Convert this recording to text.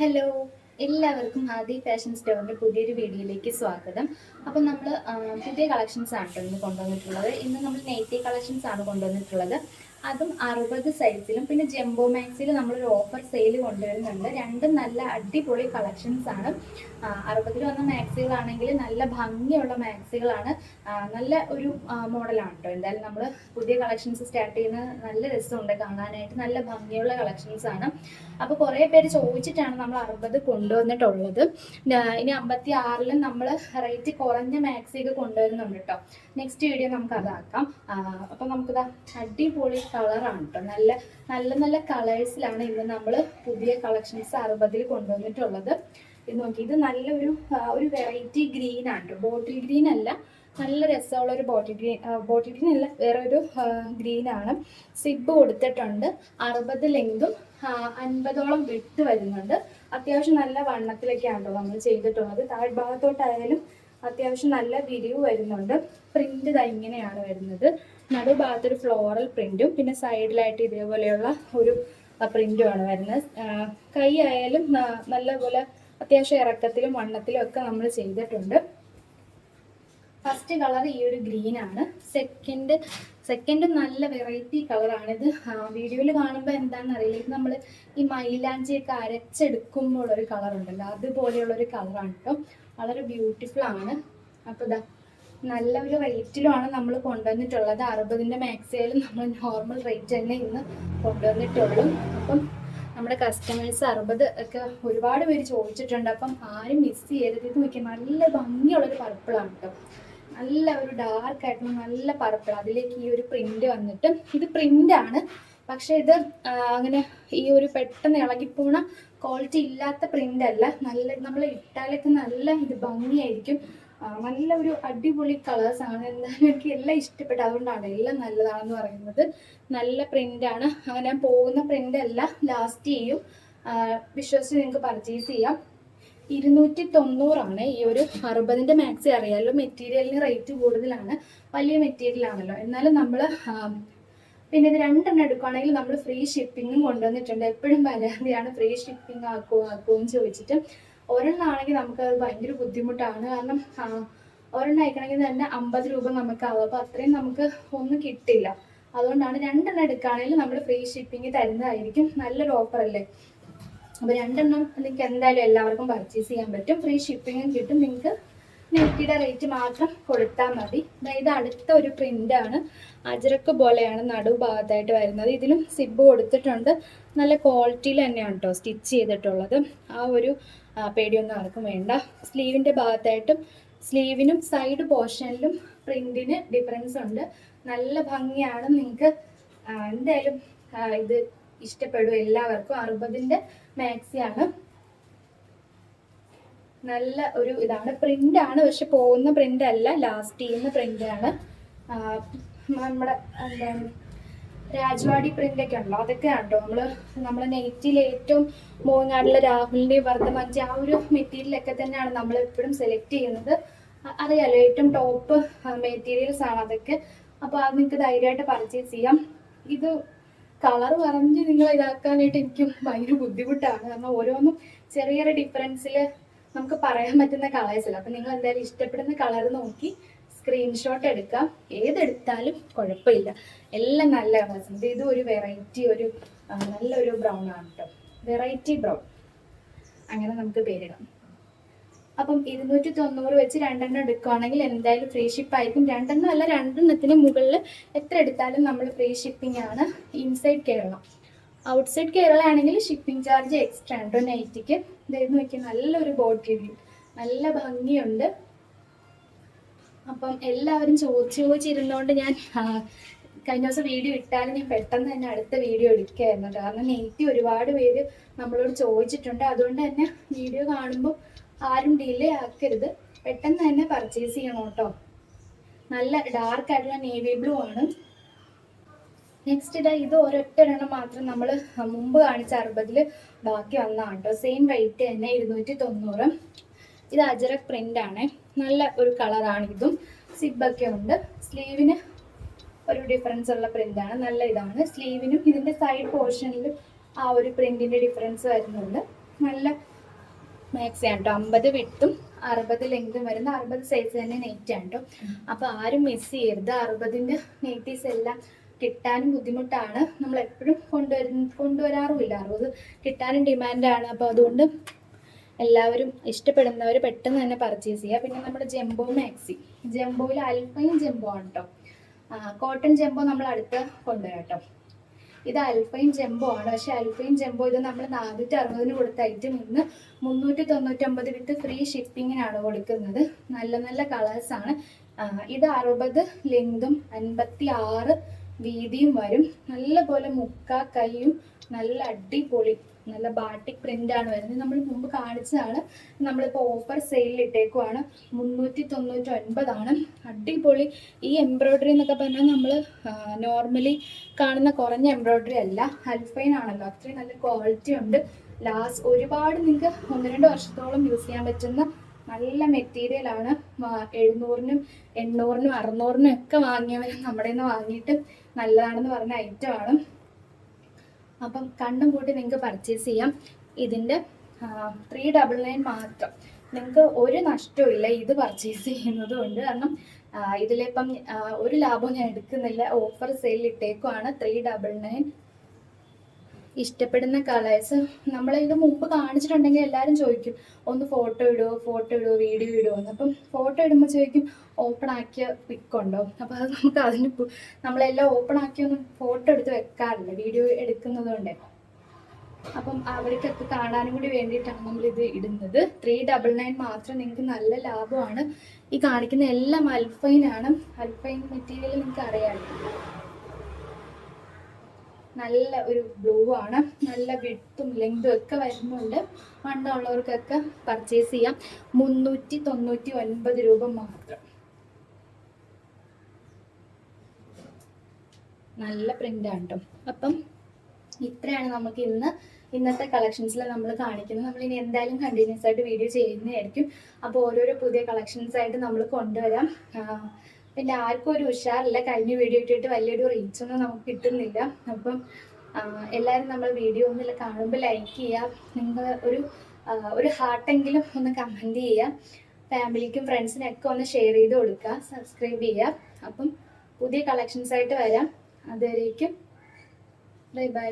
Hello, എല്ലാവർക്കും ആദി fashion സ്റ്റോറിൻ്റെ പുതിയൊരു വീഡിയോയിലേക്ക് സ്വാഗതം. അപ്പം നമ്മൾ പുതിയ കളക്ഷൻസ് ആണ് ഇന്ന് കൊണ്ടുവന്നിട്ടുള്ളത്. ഇന്ന് നമ്മൾ നൈറ്റി കളക്ഷൻസ് ആണ് കൊണ്ടുവന്നിട്ടുള്ളത്. അതും 60 സൈസിലും പിന്നെ ജംബോ മാക്സിൽ നമ്മളൊരു ഓഫർ സെയിൽ കൊണ്ടുവരുന്നുണ്ട്. രണ്ടും നല്ല അടിപൊളി കളക്ഷൻസ് ആണ്. 60 വന്ന മാക്സികളാണെങ്കിൽ നല്ല ഭംഗിയുള്ള മാക്സികളാണ്. നല്ല ഒരു മോഡലാണ് കേട്ടോ. എന്തായാലും നമ്മൾ പുതിയ കളക്ഷൻസ് സ്റ്റാർട്ട് ചെയ്യുന്നത് നല്ല രസമുണ്ട് കാണാനായിട്ട്. നല്ല ഭംഗിയുള്ള കളക്ഷൻസ് ആണ്. അപ്പോൾ കുറേ പേര് ചോദിച്ചിട്ടാണ് നമ്മൾ 60 കൊണ്ടുവന്നിട്ടുള്ളത്. ഇനി 56-ലും നമ്മൾ റേറ്റ് കുറഞ്ഞ മാക്സിയൊക്കെ കൊണ്ടുവരുന്നുണ്ട് കേട്ടോ. നെക്സ്റ്റ് വീഡിയോ നമുക്ക് അതാക്കാം. അപ്പം നമുക്കിതാ അടിപൊളി കളറാണ് കേട്ടോ. നല്ല നല്ല നല്ല കളേഴ്സിലാണ് ഇന്ന് നമ്മൾ പുതിയ കളക്ഷൻസ് 60-ൽ കൊണ്ടുവന്നിട്ടുള്ളത്. ഇത് നോക്കി, ഇത് നല്ലൊരു ഒരു വെറൈറ്റി ഗ്രീൻ ആണ് കേട്ടോ. ബോട്ടിൽ ഗ്രീൻ അല്ല, നല്ല രസമുള്ള ഒരു ബോട്ടിൽ ഗ്രീൻ അല്ല, വേറെ ഒരു ഗ്രീൻ ആണ്. സിബ് കൊടുത്തിട്ടുണ്ട്. 60 ലെങ്തും 50ഓളം വിട്ട് വരുന്നുണ്ട്. അത്യാവശ്യം നല്ല വണ്ണത്തിലൊക്കെയാണല്ലോ നമ്മൾ ചെയ്തിട്ടുള്ളത്. താഴ്ഭാഗത്തോട്ടായാലും അത്യാവശ്യം നല്ല വിരിവ് വരുന്നുണ്ട്. പ്രിന്റ് ഇതാ ഇങ്ങനെയാണ് വരുന്നത്. നടുഭാഗത്തൊരു ഫ്ലോറൽ പ്രിന്റും പിന്നെ സൈഡിലായിട്ട് ഇതേപോലെയുള്ള ഒരു പ്രിന്റുമാണ് വരുന്നത്. കൈ ആയാലും നല്ലപോലെ അത്യാവശ്യം ഇറക്കത്തിലും വണ്ണത്തിലും ഒക്കെ നമ്മൾ ചെയ്തിട്ടുണ്ട്. ഫസ്റ്റ് കളർ ഈ ഒരു ഗ്രീൻ ആണ്. സെക്കൻഡ് നല്ല വെറൈറ്റി കളറാണിത്. വീഡിയോയിൽ കാണുമ്പോൾ എന്താണെന്ന് അറിയില്ല, ഇത് നമ്മൾ ഈ മൈലാഞ്ചിയൊക്കെ അരച്ചെടുക്കുമ്പോൾ ഒരു കളർ ഉണ്ടല്ലോ, അതുപോലെയുള്ളൊരു കളറാണ് കേട്ടോ. വളരെ ബ്യൂട്ടിഫുൾ ആണ്. അപ്പോൾ ഇതാ നല്ലൊരു റേറ്റിലുമാണ് നമ്മൾ കൊണ്ടുവന്നിട്ടുള്ളത്. 60-ൻ്റെ മാക്സിയായാലും നമ്മൾ നോർമൽ റേറ്റ് തന്നെ ഇന്ന് കൊണ്ടുവന്നിട്ടുള്ളൂ. അപ്പം നമ്മുടെ കസ്റ്റമേഴ്സ് 60 ഒക്കെ ഒരുപാട് പേര് ചോദിച്ചിട്ടുണ്ട്. അപ്പം ആരും മിസ് ചെയ്യരുത്. ഇത് നോക്കിയാൽ നല്ല ഭംഗിയുള്ളൊരു പർപ്പിളാണ് കേട്ടോ. നല്ല ഒരു ഡാർക്ക് ആയിട്ടുള്ള നല്ല പർപ്പിൾ. അതിലേക്ക് ഈ ഒരു പ്രിന്റ് വന്നിട്ട്, ഇത് പ്രിന്റാണ്, പക്ഷെ ഇത് അങ്ങനെ ഈ ഒരു പെട്ടെന്ന് ഇളകിപ്പോണ ക്വാളിറ്റി ഇല്ലാത്ത പ്രിന്റ് അല്ല. നല്ല നമ്മൾ ഇട്ടാലൊക്കെ നല്ല ഇത് ഭംഗിയായിരിക്കും. നല്ല ഒരു അടിപൊളി കളേഴ്സ് ആണ്. എന്തായാലും എനിക്ക് എല്ലാം ഇഷ്ടപ്പെട്ടു, അതുകൊണ്ടാണ് എല്ലാം നല്ലതാണെന്ന് പറയുന്നത്. നല്ല പ്രിന്റാണ്, അങ്ങനെ പോകുന്ന പ്രിന്റ് അല്ല, ലാസ്റ്റ് ചെയ്യും. വിശ്വസിച്ച് നിങ്ങൾക്ക് പർച്ചേസ് ചെയ്യാം. 290 ഈ ഒരു 60-ൻ്റെ മാക്സി. അറിയാമല്ലോ, മെറ്റീരിയലിന് റേറ്റ് കൂടുതലാണ്, വലിയ മെറ്റീരിയൽ ആണല്ലോ. എന്നാലും നമ്മൾ പിന്നെ ഇത് 2 എണ്ണം എടുക്കുകയാണെങ്കിൽ നമ്മൾ ഫ്രീ ഷിപ്പിങ്ങും കൊണ്ടുവന്നിട്ടുണ്ട്. എപ്പോഴും പരാതിയാണ് ഫ്രീ ഷിപ്പിംഗ് ആക്കുമെന്ന് ചോദിച്ചിട്ട്. ഒരെണ്ണമാണെങ്കിൽ നമുക്ക് അത് ഭയങ്കര ബുദ്ധിമുട്ടാണ്. കാരണം ഒരെണ്ണം അയക്കണമെങ്കിൽ തന്നെ 50 രൂപ നമുക്കാവും. അപ്പോൾ അത്രയും നമുക്ക് ഒന്നും കിട്ടില്ല. അതുകൊണ്ടാണ് 2 എണ്ണം എടുക്കുകയാണെങ്കിൽ നമ്മൾ ഫ്രീ ഷിപ്പിംഗ് തരുന്നതായിരിക്കും. നല്ലൊരു ഓഫർ അല്ലേ. അപ്പോൾ 2 എണ്ണം നിങ്ങൾക്ക് എന്തായാലും എല്ലാവർക്കും പർച്ചേസ് ചെയ്യാൻ പറ്റും. ഫ്രീ ഷിപ്പിങ്ങും കിട്ടും. നിങ്ങൾക്ക് നെറ്റിയുടെ റേറ്റ് മാത്രം കൊടുത്താൽ മതി. ഇത് അടുത്ത ഒരു പ്രിന്റാണ്. അജരക്ക് പോലെയാണ് നടുഭാഗത്തായിട്ട് വരുന്നത്. ഇതിലും സിബ് കൊടുത്തിട്ടുണ്ട്. നല്ല ക്വാളിറ്റിയിൽ തന്നെയാണ് കേട്ടോ സ്റ്റിച്ച് ചെയ്തിട്ടുള്ളത്. ആ ഒരു പേടിയൊന്നും ആർക്കും വേണ്ട. സ്ലീവിൻ്റെ ഭാഗത്തായിട്ടും സ്ലീവിനും സൈഡ് പോർഷനിലും പ്രിന്റിന് ഡിഫറൻസ് ഉണ്ട്. നല്ല ഭംഗിയാണ്. നിങ്ങൾക്ക് എന്തായാലും ഇത് ഇഷ്ടപ്പെടും എല്ലാവർക്കും. 60-ൻ്റെ മാക്സിയാണ്. നല്ല ഒരു ഇതാണ്, പ്രിന്റ് ആണ്, പക്ഷെ പോകുന്ന പ്രിന്റ് അല്ല, ലാസ്റ്റ് ചെയ്യുന്ന പ്രിന്റ് ആണ്. നമ്മുടെ എന്താണ് രാജവാടി പ്രിന്റ് ഒക്കെ ഉണ്ടല്ലോ, അതൊക്കെയാണ് കേട്ടോ നമ്മളെ നെറ്റിയിൽ ഏറ്റവും മോങ്ങാടുള്ള രാഹുലിന്റെ വർദ്ധമാഞ്ചി ആ ഒരു മെറ്റീരിയലൊക്കെ തന്നെയാണ് നമ്മൾ എപ്പോഴും സെലക്ട് ചെയ്യുന്നത്. അറിയാലോ, ഏറ്റവും ടോപ്പ് മെറ്റീരിയൽസ് ആണ് അതൊക്കെ. അപ്പോൾ അത് നിങ്ങൾക്ക് ധൈര്യമായിട്ട് പർച്ചേസ് ചെയ്യാം. ഇത് കളർ പറഞ്ഞ് നിങ്ങൾ ഇതാക്കാനായിട്ട് എനിക്ക് ഭയങ്കര ബുദ്ധിമുട്ടാണ്. കാരണം ഓരോന്നും ചെറിയ ചെറിയ ഡിഫറൻസിൽ നമുക്ക് പറയാൻ പറ്റുന്ന കളേഴ്സില്ല. അപ്പം നിങ്ങൾ എന്തായാലും ഇഷ്ടപ്പെടുന്ന കളർ നോക്കി സ്ക്രീൻഷോട്ട് എടുക്കാം. ഏതെടുത്താലും കുഴപ്പമില്ല, എല്ലാം നല്ല കളേഴ്സ് ഉണ്ട്. ഇത് ഒരു വെറൈറ്റി, ഒരു നല്ലൊരു ബ്രൗൺ ആണ് കേട്ടോ. വെറൈറ്റി ബ്രൗൺ, അങ്ങനെ നമുക്ക് പേരിടാം. അപ്പം 290 വെച്ച് 2 എണ്ണം എടുക്കുകയാണെങ്കിൽ എന്തായാലും ഫ്രീ ഷിപ്പ് ആയിരിക്കും. 2 എണ്ണം അല്ല, 2 എണ്ണത്തിന് മുകളിൽ എത്ര എടുത്താലും നമ്മൾ ഫ്രീ ഷിപ്പിംഗ് ആണ്. ഇൻസൈഡ് കേരള. ഔട്ട്സൈഡ് കേരള ആണെങ്കിൽ ഷിപ്പിംഗ് ചാർജ് എക്സ്ട്രാ ഉണ്ടോ നൈറ്റിക്ക്. ഇതായത് നോക്കി, നല്ലൊരു ബോട്ടിൽ, നല്ല ഭംഗിയുണ്ട്. അപ്പം എല്ലാവരും ചോദിച്ചിരുന്നോണ്ട് ഞാൻ കഴിഞ്ഞ ദിവസം വീഡിയോ ഇട്ടാലും ഞാൻ പെട്ടെന്ന് തന്നെ അടുത്ത വീഡിയോ എടുക്കുകയായിരുന്നു. കാരണം നെയ്റ്റി ഒരുപാട് പേര് നമ്മളോട് ചോദിച്ചിട്ടുണ്ട്. അതുകൊണ്ട് തന്നെ വീഡിയോ കാണുമ്പോൾ ആരും ഡിലേ ആക്കരുത്, പെട്ടെന്ന് തന്നെ പർച്ചേസ് ചെയ്യണം കേട്ടോ. നല്ല ഡാർക്ക് ആയിട്ടുള്ള നേവി ബ്ലൂ ആണ്. നെക്സ്റ്റ് ഇത് ഒരൊറ്റൊരെണ്ണം മാത്രം നമ്മൾ മുമ്പ് കാണിച്ച 60-ൽ ബാക്കി വന്നതാണ് കേട്ടോ. സെയിം റേറ്റ് തന്നെ, 290. ഇത് അജറക് പ്രിന്റ് ആണ്. നല്ല ഒരു കളറാണ് ഇതും. സിബൊക്കെ ഉണ്ട്. സ്ലീവിന് ഒരു ഡിഫറൻസ് ഉള്ള പ്രിന്റ് ആണ്. നല്ല ഇതാണ്. സ്ലീവിനും ഇതിന്റെ സൈഡ് പോർഷനിലും ആ ഒരു പ്രിന്റിന്റെ ഡിഫറൻസ് വരുന്നുണ്ട്. നല്ല മാക്സി ആണ് കേട്ടോ. 50 വിട്ടും 60 ലെങ്തും വരുന്ന 60 സൈസ് തന്നെ നെറ്റ് ആണ് കേട്ടോ. അപ്പോൾ ആരും മിസ് ചെയ്യരുത്. 60ൻ്റെ നെറ്റീസ് എല്ലാം കിട്ടാനും ബുദ്ധിമുട്ടാണ്. നമ്മൾ എപ്പോഴും കൊണ്ടുവരാറുമില്ല. 60 കിട്ടാനും ഡിമാൻഡാണ്. അപ്പോൾ അതുകൊണ്ട് എല്ലാവരും ഇഷ്ടപ്പെടുന്നവർ പെട്ടെന്ന് തന്നെ പർച്ചേസ് ചെയ്യുക. പിന്നെ നമ്മുടെ ജംബോ മാക്സി, ജംബോയിൽ അൽഫൈൻ ജംബോ ആണ് കേട്ടോ. കോട്ടൺ ജംബോ നമ്മൾ അടുത്ത് കൊണ്ടുവരാം കേട്ടോ. ഇത് അൽഫൈൻ ജംബോ ആണ്. പക്ഷെ അൽഫൈൻ ജംബോ ഇത് നമ്മൾ 460 കൊടുത്ത ഐറ്റം ഇന്ന് 399 വിത്ത് ഫ്രീ ഷിപ്പിങ്ങിനാണ് കൊടുക്കുന്നത്. നല്ല നല്ല കളേഴ്സാണ്. ഇത് 60 ലെങ്തും 56 വീതിയും വരും. നല്ല പോലെ മുക്ക കൈയും നല്ല അടിപൊളി നല്ല ബാട്ടിക് പ്രിന്റ് ആണ് വരുന്നത്. നമ്മൾ മുമ്പ് കാണിച്ചതാണ്. നമ്മളിപ്പോൾ ഓഫർ സെയിലിൽ ഇട്ടേക്കുവാണ്. 399 ആണ്. അടിപൊളി. ഈ എംബ്രോയ്ഡറി എന്നൊക്കെ പറഞ്ഞാൽ നമ്മൾ നോർമലി കാണുന്ന കുറഞ്ഞ എംബ്രോയ്ഡറി അല്ല, അൽഫൈൻ ആണല്ലോ. അത്രയും നല്ല ക്വാളിറ്റി ഉണ്ട്. ഒരുപാട് നിങ്ങൾക്ക് 1-2 വർഷത്തോളം യൂസ് ചെയ്യാൻ പറ്റുന്ന നല്ല മെറ്റീരിയലാണ്. 700-നും 800-നും 600-നും ഒക്കെ വാങ്ങിയവർ നമ്മുടെ നിന്ന് വാങ്ങിയിട്ട് നല്ലതാണെന്ന് പറഞ്ഞ ഐറ്റമാണ്. അപ്പം കണ്ണും കൂട്ടി നിങ്ങൾക്ക് പർച്ചേസ് ചെയ്യാം. ഇതിൻ്റെ 399 മാത്രം. നിങ്ങൾക്ക് ഒരു നഷ്ടവും ഇല്ല ഇത് പർച്ചേസ് ചെയ്യുന്നത് കൊണ്ട്. കാരണം ഇതിലിപ്പം ഒരു ലാഭവും ഞാൻ എടുക്കുന്നില്ല. ഓഫർ സെയിൽ ഇട്ടേക്കുവാണ്. 399. ഇഷ്ടപ്പെടുന്ന കളേഴ്സ് നമ്മളിത് മുമ്പ് കാണിച്ചിട്ടുണ്ടെങ്കിൽ എല്ലാവരും ചോദിക്കും ഒന്ന് ഫോട്ടോ ഇടുമോ വീഡിയോ ഇടുമോ എന്ന്. അപ്പം ഫോട്ടോ ഇടുമ്പോൾ ചോദിക്കും ഓപ്പൺ ആക്കിയ പിക്കുണ്ടോ. അപ്പോൾ അത് നമുക്ക് അതിന് നമ്മളെല്ലാം ഓപ്പൺ ആക്കിയൊന്നും ഫോട്ടോ എടുത്ത് വെക്കാറില്ല വീഡിയോ എടുക്കുന്നത് കൊണ്ട്. അപ്പം അവർക്കൊക്കെ കാണാനും കൂടി വേണ്ടിയിട്ടാണ് നമ്മളിത് ഇടുന്നത്. 399 മാത്രം. നിങ്ങൾക്ക് നല്ല ലാഭമാണ്. ഈ കാണിക്കുന്ന എല്ലാം അൽഫൈനാണ്. അൽഫൈൻ മെറ്റീരിയൽ നിങ്ങൾക്ക് അറിയാമല്ലോ. നല്ല ഒരു ബ്ലൂ ആണ്. നല്ല വിഡ്ത്തും ലെങ്തും ഒക്കെ വരുന്നുണ്ട്. വണ്ണമുള്ളവർക്കൊക്കെ പർച്ചേസ് ചെയ്യാം. 399 രൂപ മാത്രം. നല്ല പ്രിൻ്റാണ് കേട്ടോ. അപ്പം ഇത്രയാണ് നമുക്ക് ഇന്നത്തെ കളക്ഷൻസിൽ നമ്മൾ കാണിക്കുന്നത്. നമ്മളിനി എന്തായാലും കണ്ടിന്യൂസ് ആയിട്ട് വീഡിയോ ചെയ്യുന്നതായിരിക്കും. അപ്പോൾ ഓരോരോ പുതിയ കളക്ഷൻസ് ആയിട്ട് നമ്മൾ കൊണ്ടുവരാം. പിന്നെ ആർക്കും ഒരു ഉഷാറില്ല. കഴിഞ്ഞ വീഡിയോ ഇട്ടിട്ട് വലിയൊരു റീച്ചൊന്നും നമുക്ക് കിട്ടുന്നില്ല. അപ്പം എല്ലാവരും നമ്മൾ വീഡിയോ ഒന്നില്ല കാണുമ്പോൾ ലൈക്ക് ചെയ്യുക. നിങ്ങൾ ഒരു ഹാർട്ടെങ്കിലും ഒന്ന് കമൻറ്റ് ചെയ്യുക. ഫാമിലിക്കും ഫ്രണ്ട്സിനൊക്കെ ഒന്ന് ഷെയർ ചെയ്ത് കൊടുക്കുക. സബ്സ്ക്രൈബ് ചെയ്യുക. അപ്പം പുതിയ കളക്ഷൻസ് ആയിട്ട് വരാം. അതുവരേക്കും ബൈ ബൈ.